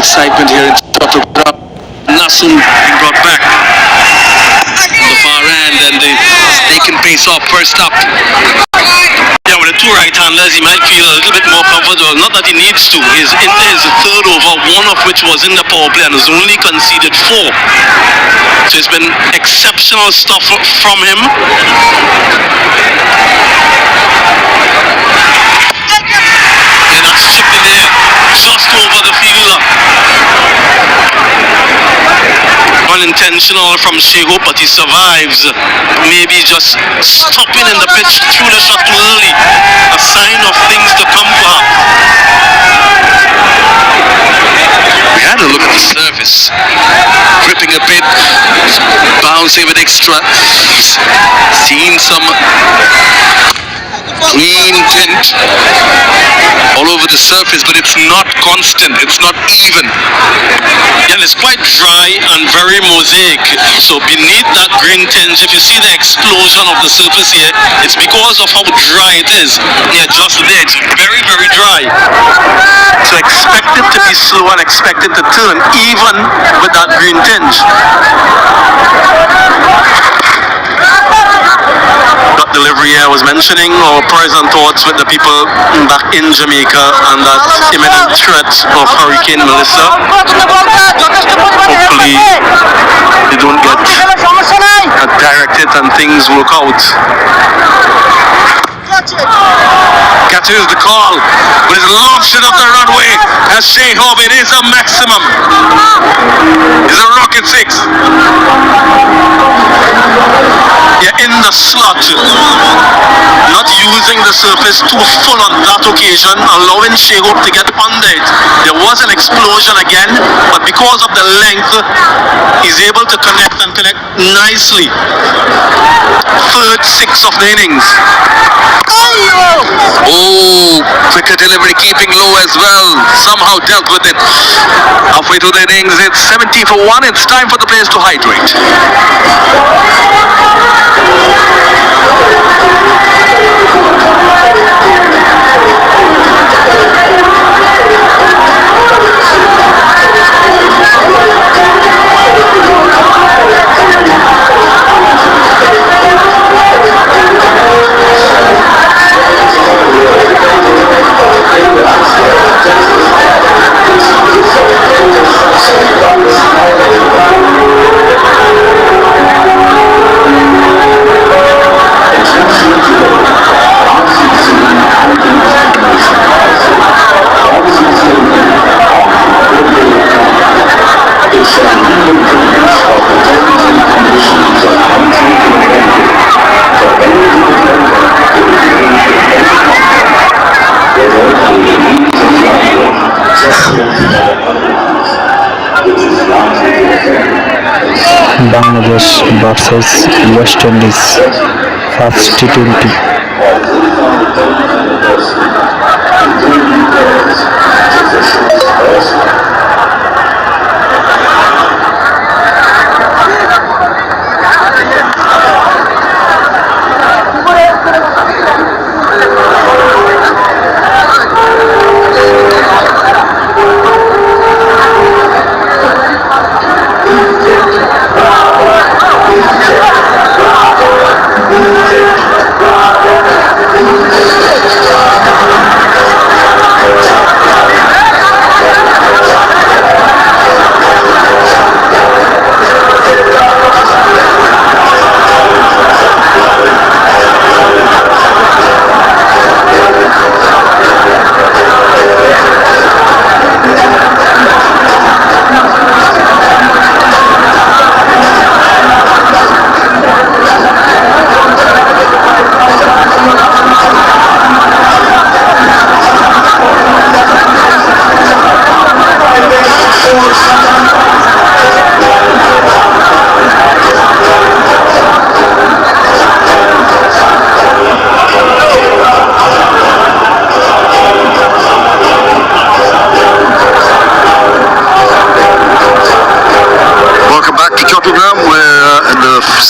excitement here in Tottenham. Nasu being brought back on the far end, and they can pace off first up. Yeah, with the two right-handers, he might feel a little bit more comfortable. Not that he needs to. His third over, one of which was in the power play, and has only conceded 4. So it's been exceptional stuff from him. And that's chipped in there, just over the fielder. Unintentional from Shehu, but he survives. Maybe just stopping in the pitch through the shot too early. A sign of things to come for her. We had a look at the surface. Gripping a bit, bouncing with extra. Seen some green tint all over the surface, but it's not constant, it's not even. And it's quite dry and very mosaic. So beneath that green tinge, if you see the explosion of the surface here, it's because of how dry it is. Yeah, just there, it's very, very dry. So expect it to be slow and expect it to turn even with that green tinge. That delivery I was mentioning, our prayers and thoughts with the people back in Jamaica and that imminent threat of Hurricane Melissa. Hopefully they don't get a direct hit and things work out. Catches the call, but it's launched it up the runway as Shane Hobb. It is a maximum. It's a rocket 6. Yeah, in the slot, not using the surface too full on that occasion, allowing Shea Hope to get under it. There was an explosion again, but because of the length, he's able to connect and connect nicely. Third 6 of the innings. Oh, quicker delivery, keeping low as well. Somehow dealt with it. Halfway through the innings, it's 70 for 1. It's time for the players to hydrate. Bangladesh versus West Indies, first T20.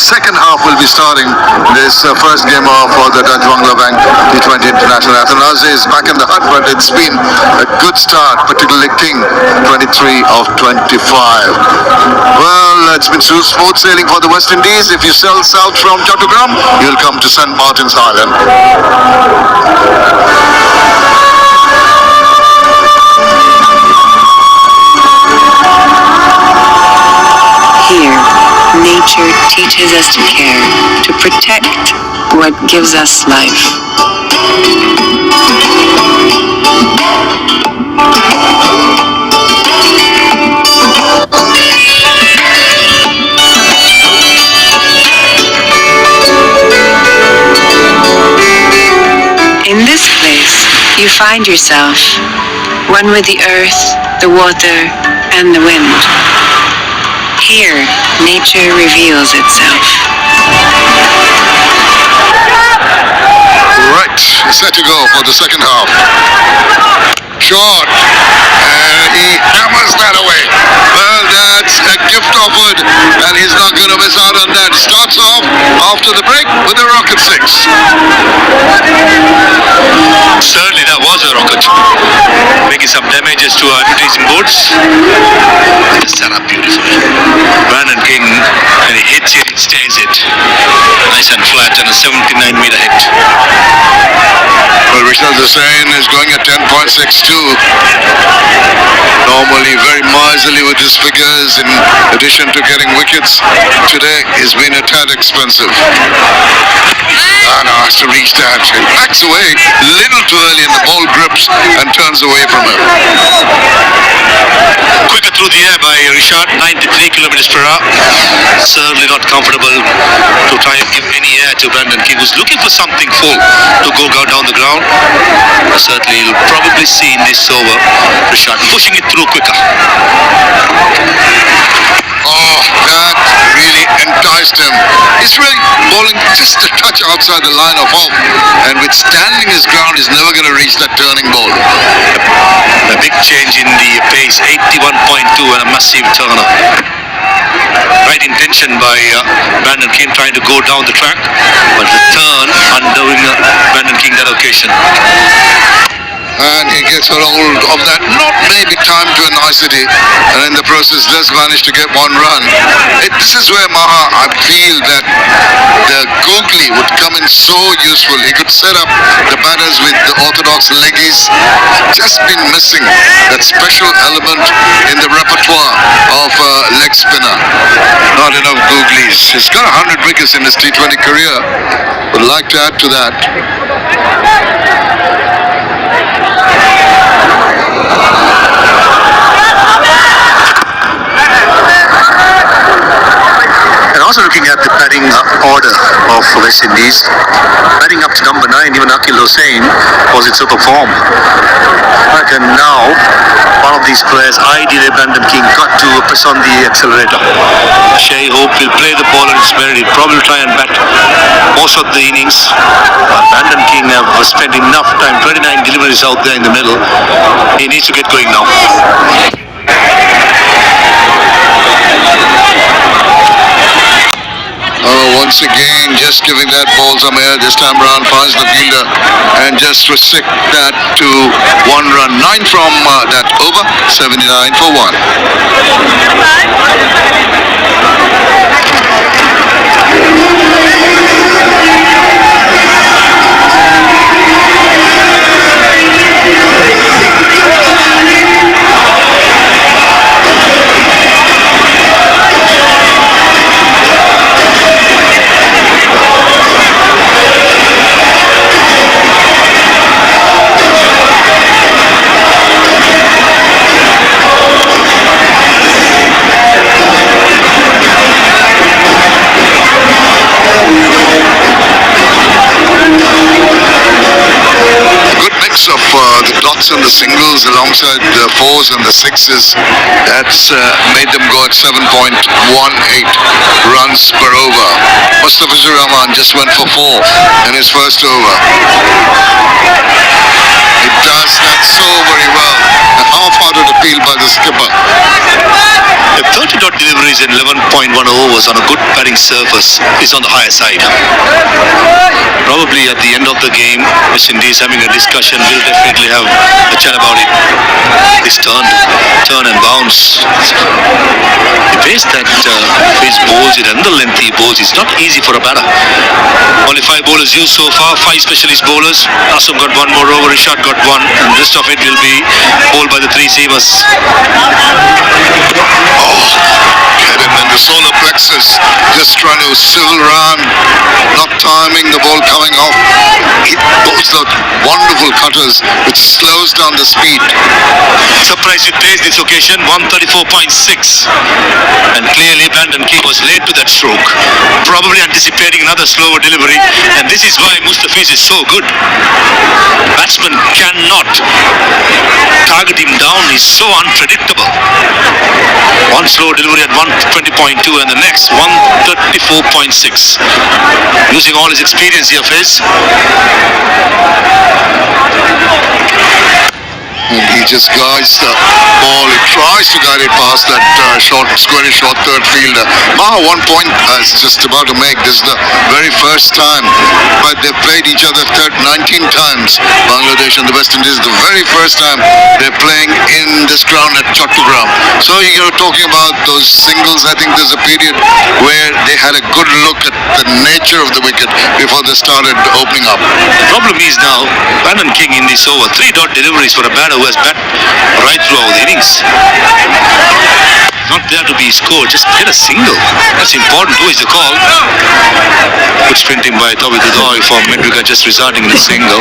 Second half will be starting this first game of the Dutch Bangla Bank T20 International. Athanasi is back in the hunt, but it's been a good start, particularly King, 23 of 25. Well, it's been smooth sailing for the West Indies. If you sail south from Chattogram, you'll come to St. Martin's Island. Here, nature teaches us to care, to protect what gives us life. In this place, you find yourself, one with the earth, the water, and the wind. Here, nature reveals itself. Right, set to go for the second half. Short, and he hammers that away. Well, that's a gift offered, and he's not going to miss out on that. Starts off after the break with a rocket six. Certainly that was a rocket, making some damages to our advertising boards. Just set up beautifully. Brandon King, and he hits it, stays it. Nice and flat, and a 79-meter hit. Well, Vishal Hussain is going at 10.62. Normally very miserly with his figures, in addition to getting wickets. Today he's been a tad expensive. Has to reach that. He backs away a little too early, and the ball grips and turns away from him. Quicker through the air by Richard, 93 kilometers per hour. Certainly not comfortable to try and give any air to Brandon King, who's looking for something full to go down the ground. Certainly you'll probably see in this over Richard pushing it through quicker. Oh, that really enticed him. He's really bowling just a touch outside the line of off, and with standing his ground, he's never going to reach that turning ball. A big change in the pace, 81.2, and a massive turner. Right intention by Brandon King, trying to go down the track, but the turn undoing Brandon King that occasion. And he gets a hold of that, not maybe timed to a nicety, and in the process does manage to get one run. This is where Maha, I feel that the Googly would come in so useful. He could set up the batters with the orthodox leggies. Just been missing that special element in the repertoire of leg spinner. Not enough Googlies. He's got 100 wickets in his T20 career. Would like to add to that. And also looking at the batting order of West Indies, batting up to number 9, even Akil Hussain was in super form. I reckon now one of these players, ideally Brandon King, got to press on the accelerator. Shay Hope will play the ball on its merit. He'll probably try and bat most of the innings. Brandon King have spent enough time, 29 deliveries out there in the middle. He needs to get going now. Once again, just giving that ball some air. This time around, finds the fielder and just restrict that to one run. 9 from that over, 79 for 1. The dots and the singles alongside the 4s and the 6s, that's made them go at 7.18 runs per over. Mustafizur Rahman just went for 4 in his first over. He does that so very well. And half-hearted appeal by the skipper. A 30.9 deliveries in 11.1 overs on a good batting surface is on the higher side. Probably at the end of the game, West Indies having a discussion, will definitely have a chat about it. This turn and bounce. The pace that Fiz bowls it and the lengthy bowls is not easy for a batter. Only 5 bowlers used so far, 5 specialist bowlers. Asam got 1 more over, Rishad got 1, and the rest of it will be bowled by the 3 seamers. Get him in the solar plexus, just trying to swivel around, not timing the ball coming off. He bowls out wonderful cutters, which slows down the speed. Surprised with pace this occasion, 134.6. And clearly Brandon King was late to that stroke, probably anticipating another slower delivery, and this is why Mustafiz is so good. Batsman cannot target him down, he's so unpredictable. One slow delivery at 120.2 and the next 134.6. Using all his experience here, Fiz. And he just guides the ball. He tries to guide it past that square short third fielder. 1 point is just about to make. This is the very first time, but they've played each other 19 times. Bangladesh and the West Indies, the very first time they're playing in this ground at Chattogram. So you're talking about those singles. I think there's a period where they had a good look at the nature of the wicket before they started opening up. The problem is now, Brandon King in this over, 3 dot deliveries for a batter who has bat right throughout the innings. Not there to be scored, just get a single. That's important too, is the call. Good sprinting by Tawhid Udoy for Medrika, just resulting in a single.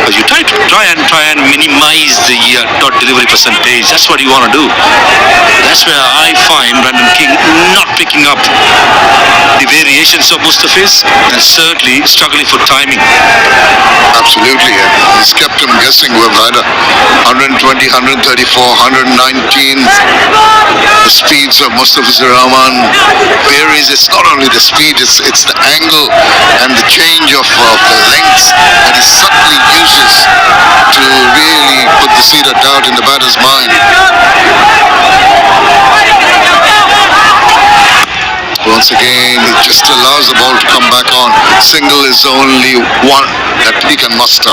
But you try and minimize the dot delivery percentage. That's what you want to do. That's where I find Brandon King not picking up the variations of Mustafiz and certainly struggling for timing. Absolutely, yeah. He's kept him guessing. We've had 120, 134, 119. The speeds of Mustafiz Rahman varies. It's not only the speed, it's the angle and the change of the lengths that he subtly uses to really put the seed of doubt in the batter's mind. Once again, it just allows the ball to come back on. Single is only one that he can muster.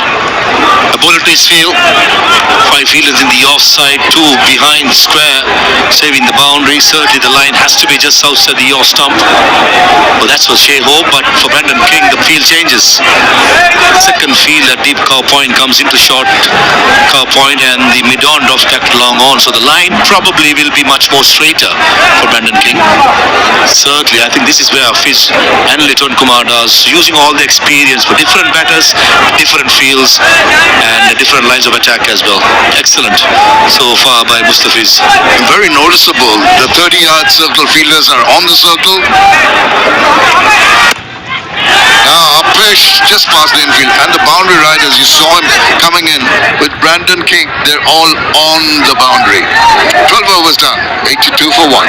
A bowler to his field, 5 fielders in the offside, 2 behind the square, saving the boundary. Certainly the line has to be just outside the off stump. Well, that's for Shea Hope, but for Brandon King, the field changes. Second field at deep cow point comes into short cow point, and the mid-on drops back to long on. So the line probably will be much more straighter for Brandon King. Certainly, I think this is where Fiz and Liton Kumar does, using all the experience for different batters, different fields, and different lines of attack as well. Excellent so far by Mustafiz. Very noticeable. The 30-yard circle fielders are on the circle. Now Apesh just past the infield, and the boundary riders, you saw him coming in with Brandon King. They're all on the boundary. 12 overs done, 82 for 1.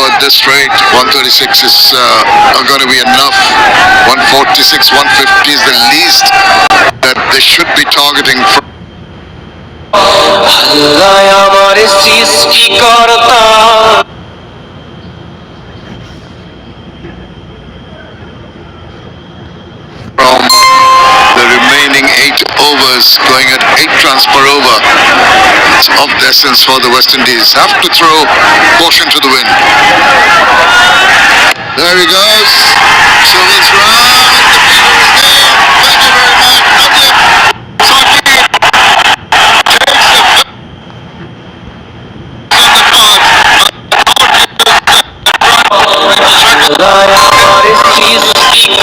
At this rate, 136 is not going to be enough. 146, 150 is the least that they should be targeting. From the remaining 8 overs, going at 8 runs per over. It's of the essence for the West Indies. Have to throw caution to the wind. There he goes. So it's round. The fielder is there. Thank you very much. Lovely. Saki takes the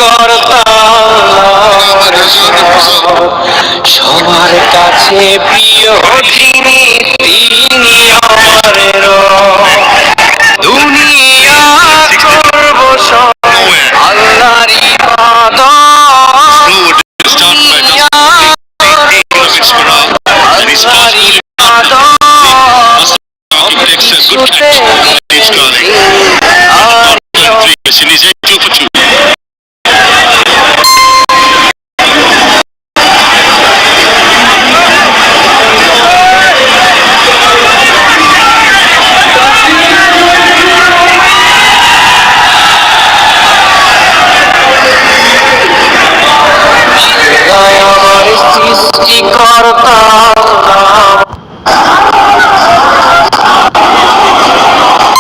on the card. সবার কাছে প্রিয় তিনি তিনি আমার দুনিয়া করব সব আল্লাহর ইবাদত দুনিয়া আল্লাহর ইবাদত Takes a good catch. He's calling. In his